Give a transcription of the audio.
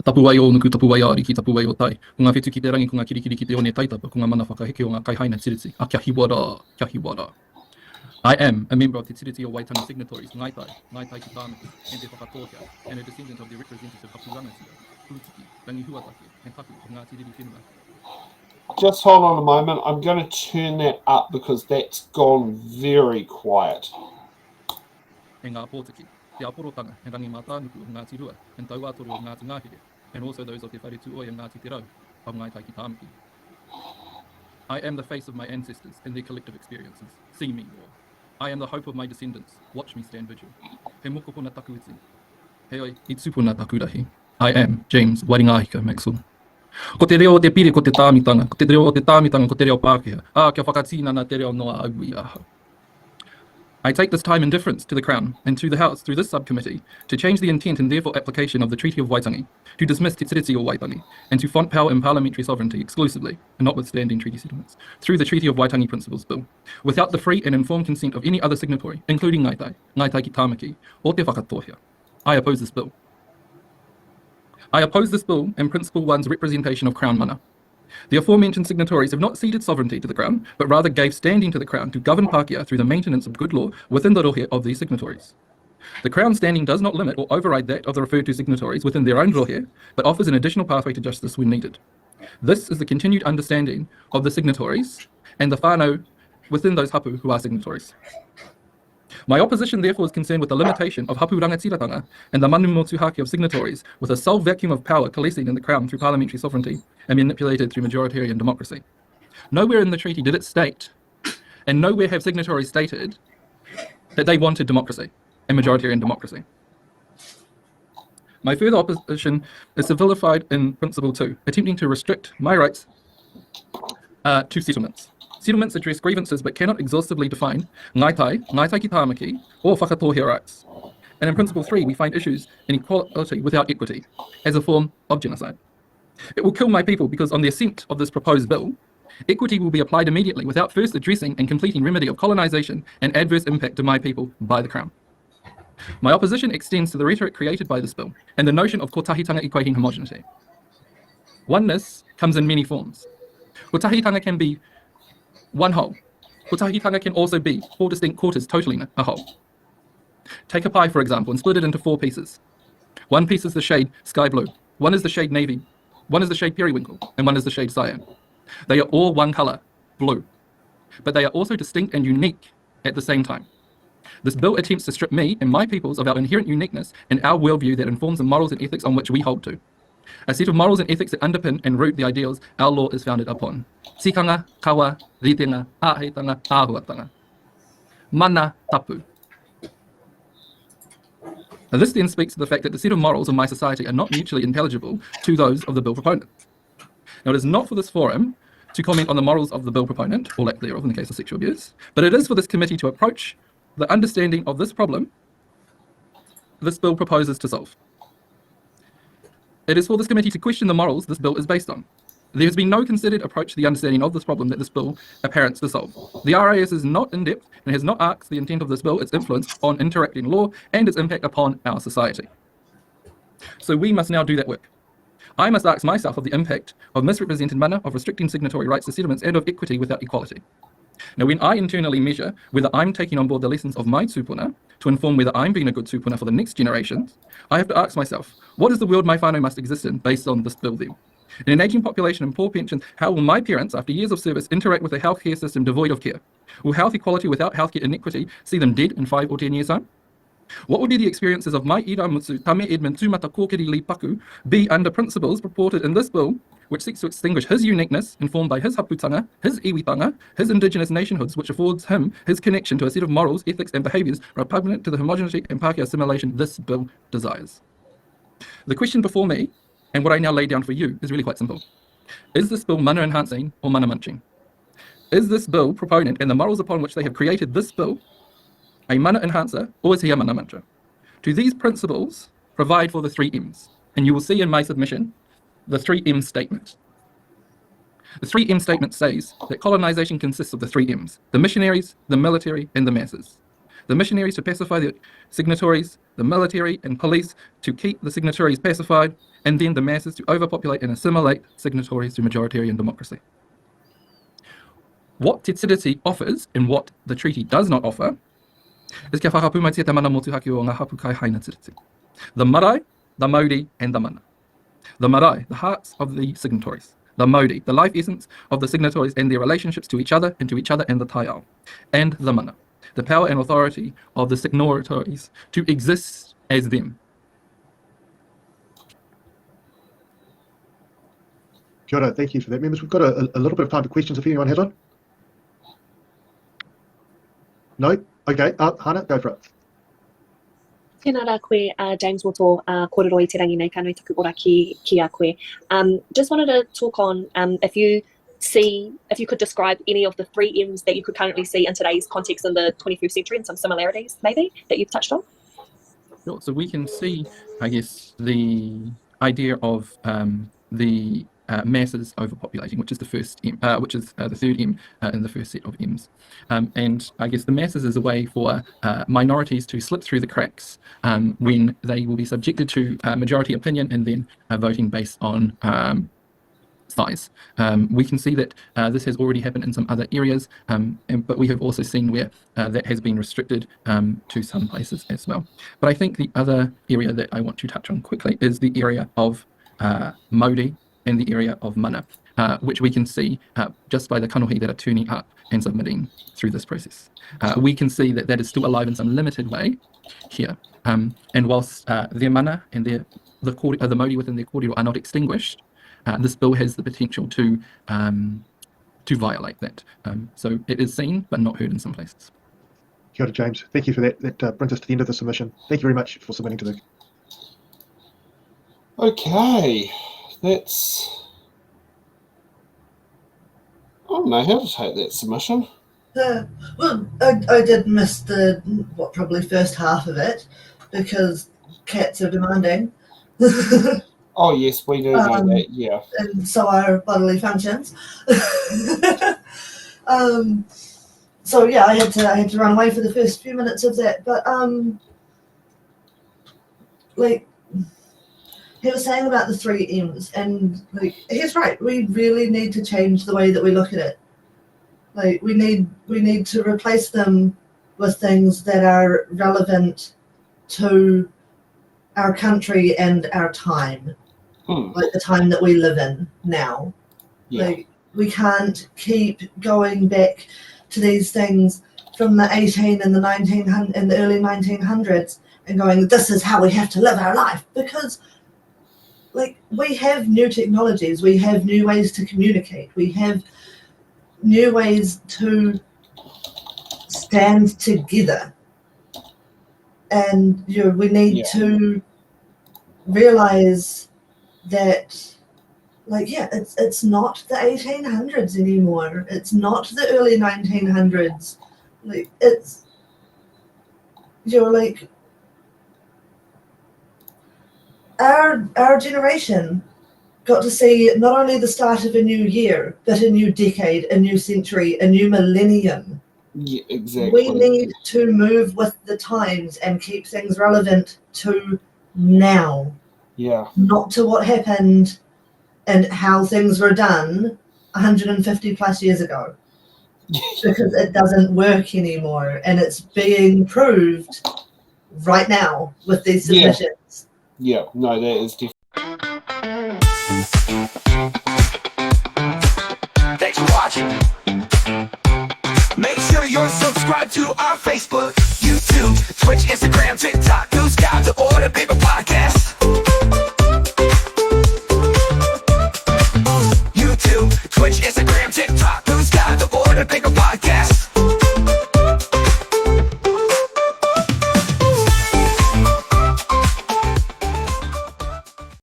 Tapu wai o nuku, tapu wai aori ki tapu wai o tai. Ko ngā whetū ki te rangi, ko ngā kirikiri ki te one taitapa, ko ngā mana whakaheke o ngā kaihaina tiriti. A kia hiwara, kia hiwara. I am a member of the Tiriti o Waitangi signatories, Ngāi Tai ki Tāmaki, and te whakatōhia, and a descendant of the representative Hapurangatia, Pūtiki, Rangi Huatake, and Tapu of Ngā Tiriti Whenua. Just hold on a moment. I'm going to turn that up because that's gone very quiet. E ngā pōtiki, te aporotanga, and rangi mātānuku o Ngāti Rua, and tauatoru o Ngāti Ngāhere, and also those of te wharetu oi and Ngāti Te Rau, of Ngāi Tai ki Tāmaki. I am the face of my ancestors and their collective experiences. See me, Lord. I am the hope of my descendants. Watch me stand vigil. He moko puna taku uti. He oi, I tupuna takurahi. I am James Waerengaahika Maxwell. Ko te reo o te pire ko te tāmitanga, ko te reo o te tāmitanga ko te reo Pākehā. Kia whakatīnana te reo noa aui aho. I take this time in deference to the Crown and to the House through this subcommittee to change the intent and therefore application of the Treaty of Waitangi, to dismiss Te Tiriti o Waitangi, and to font power and parliamentary sovereignty exclusively, and notwithstanding treaty settlements, through the Treaty of Waitangi Principles Bill, without the free and informed consent of any other signatory, including Ngāi Tai ki Tāmaki, or Te Whakatōhia. I oppose this bill. I oppose this bill and Principle 1's representation of Crown mana. The aforementioned signatories have not ceded sovereignty to the Crown, but rather gave standing to the Crown to govern Pākehā through the maintenance of good law within the rohe of these signatories. The Crown's standing does not limit or override that of the referred to signatories within their own rohe, but offers an additional pathway to justice when needed. This is the continued understanding of the signatories and the whānau within those hapu who are signatories. My opposition therefore is concerned with the limitation of hapu rangatiratanga and the manu motuhake of signatories with a sole vacuum of power coalescing in the Crown through parliamentary sovereignty and manipulated through majoritarian democracy. Nowhere in the treaty did it state, and nowhere have signatories stated, that they wanted democracy and majoritarian democracy. My further opposition is vilified in Principle 2, attempting to restrict my rights to settlements. Settlements address grievances but cannot exhaustively define Ngāi Tai ki Tāmaki, or whakatōhia rights. And in Principle 3, we find issues in equality without equity as a form of genocide. It will kill my people because on the assent of this proposed bill, equity will be applied immediately without first addressing and completing remedy of colonisation and adverse impact to my people by the Crown. My opposition extends to the rhetoric created by this bill and the notion of kotahitanga equating homogeneity. Oneness comes in many forms. Kotahitanga can be one whole. Kotahitanga can also be 4 distinct quarters totaling a whole. Take a pie, for example, and split it into 4 pieces. One piece is the shade sky blue, one is the shade navy, one is the shade periwinkle, and one is the shade cyan. They are all one colour, blue, but they are also distinct and unique at the same time. This bill attempts to strip me and my peoples of our inherent uniqueness and our worldview that informs the morals and ethics on which we hold to. A set of morals and ethics that underpin and root the ideals our law is founded upon. Tikanga, kawa, ritenga, āheitanga, āhuatanga. Mana tapu. Now this then speaks to the fact that the set of morals of my society are not mutually intelligible to those of the bill proponent. Now it is not for this forum to comment on the morals of the bill proponent, or lack thereof in the case of sexual abuse, but it is for this committee to approach the understanding of this problem this bill proposes to solve. It is for this committee to question the morals this bill is based on. There has been no considered approach to the understanding of this problem that this bill apparents to solve. The RAS is not in-depth and has not asked the intent of this bill, its influence on interacting law, and its impact upon our society. So we must now do that work. I must ask myself of the impact of misrepresented mana, of restricting signatory rights to settlements, and of equity without equality. Now, when I internally measure whether I'm taking on board the lessons of my tūpuna to inform whether I'm being a good tūpuna for the next generations, I have to ask myself, what is the world my whānau must exist in based on this bill then? In an ageing population and poor pensions, how will my parents, after years of service, interact with a healthcare system devoid of care? Will health equality without healthcare inequity see them dead in 5 or 10 years' time? What would be the experiences of my ira mutsu, Tame Edmund Tūmata Kōkiri Li Paku, be under principles purported in this bill, which seeks to extinguish his uniqueness, informed by his haputanga, his iwitanga, his indigenous nationhoods, which affords him his connection to a set of morals, ethics, and behaviours repugnant to the homogeneity and Pākehā assimilation this bill desires? The question before me, and what I now lay down for you, is really quite simple. Is this bill mana enhancing or mana munching? Is this bill proponent and the morals upon which they have created this bill a mana enhancer, or is he a mana muncher? Do these principles provide for the 3 M's? And you will see in my submission the 3 M statement. The 3 M statement says that colonisation consists of the 3 M's: the missionaries, the military, and the masses. the missionaries to pacify the signatories, the military and police to keep the signatories pacified, and then the masses to overpopulate and assimilate signatories to majoritarian democracy. What Te Tiriti offers and what the treaty does not offer is kia whakapu mai te mana motuhake o ngā hapu kai haina tiriti. The marae, the mauri, and the mana. The marae, the hearts of the signatories. The mauri, the life essence of the signatories and their relationships to each other and the taiao. And the mana, the power and authority of the signatories to exist as them. Kia ora, thank you for that. Members, we've got a little bit of time for questions if anyone has one. No? Okay, Hana, go for it. Tēnā rā koe, James Moto, kōrero I te rangi nei ka nui taku ora ki a koe. Just wanted to talk on if you could describe any of the 3 M's that you could currently see in today's context in the 21st century and some similarities maybe that you've touched on. Sure. So we can see, I guess, the idea of the masses overpopulating, which is the first M, which is the third M in the first set of M's. And I guess the masses is a way for minorities to slip through the cracks when they will be subjected to majority opinion and then voting based on size. We can see that this has already happened in some other areas, but we have also seen where that has been restricted to some places as well. But I think the other area that I want to touch on quickly is the area of Māori and the area of mana, which we can see just by the kanohi that are turning up and submitting through this process. We can see that that is still alive in some limited way here. And whilst their mana and the Māori within their kōrero are not extinguished, this bill has the potential to violate that. So it is seen but not heard in some places. Kia ora, James. Thank you for that. That brings us to the end of the submission. Thank you very much for submitting to the... Okay, that's... I don't know how to take that submission. Well, I did miss the, probably first half of it because cats are demanding. Oh yes, we do know that, yeah. And so are bodily functions. So yeah, I had to run away for the first few minutes of that. But like he was saying about the 3 M's, and like he's right. We really need to change the way that we look at it. Like we need to replace them with things that are relevant to our country and our time, like the time that we live in now. Yeah. Like we can't keep going back to these things from the 18 and the 1900 and the early 1900s and going, this is how we have to live our life, because like we have new technologies, we have new ways to communicate, we have new ways to stand together, and we need to realize that like it's not the 1800s anymore, it's not the early 1900s, like it's like our generation got to see not only the start of a new year, but a new decade, a new century, a new millennium. Yeah, exactly. We need to move with the times and keep things relevant to now. Yeah. Not to what happened and how things were done 150 plus years ago. Because it doesn't work anymore, and it's being proved right now with these submissions. Yeah, no, that is different. Thanks for watching. Make sure you're subscribed to our Facebook, YouTube, Twitch, Instagram, TikTok, News Guide, The Order Paper Podcast. YouTube, Twitch, Instagram, TikTok, News Guide, The Order Paper Podcast.